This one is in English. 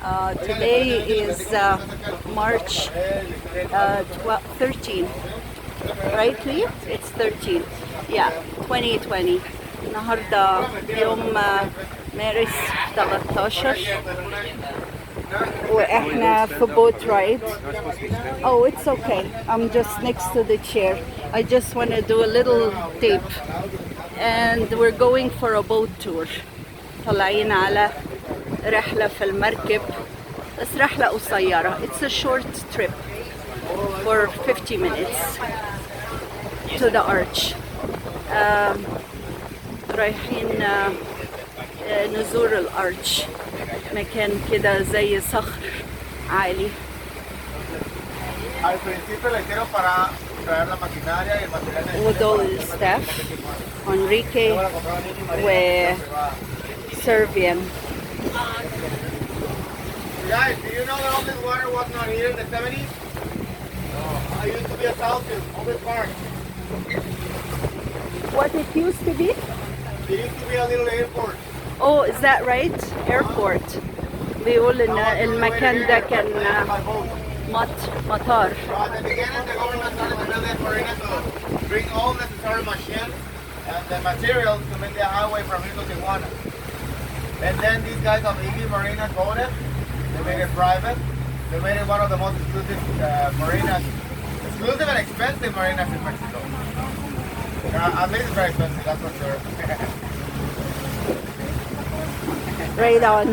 Today is March 13, right Lee? It's 13. Yeah, 2020. النهارده يوم مارس 13 واحنا في boat ride. Oh, it's okay. I'm just next to the chair. I just want to do a little tape. And we're going for a boat tour. طالعين على رحلة في المركب. بس رحلة قصيرة. It's a short trip for 50 minutes to the arch. رايحين نزور الارش، مكان كده زي صخر عالي. ودول الستاف انريكي وسيرفيان. Guys, do you know that all this water was not here in the 70s? I used to be a fountain, all this park. What it used to be? It used to be a little airport. Oh, is that right? Airport. بيقول إن المكان ده كان مطار. So at the beginning, the government started to build this marina to bring all necessary machines and the materials to make the highway from here to Tijuana. And then these guys of EV Marina bought it. They made it private. They made it one of the most exclusive marinas, exclusive and expensive marinas in Mexico. At least it's very expensive, that's for sure. Right on.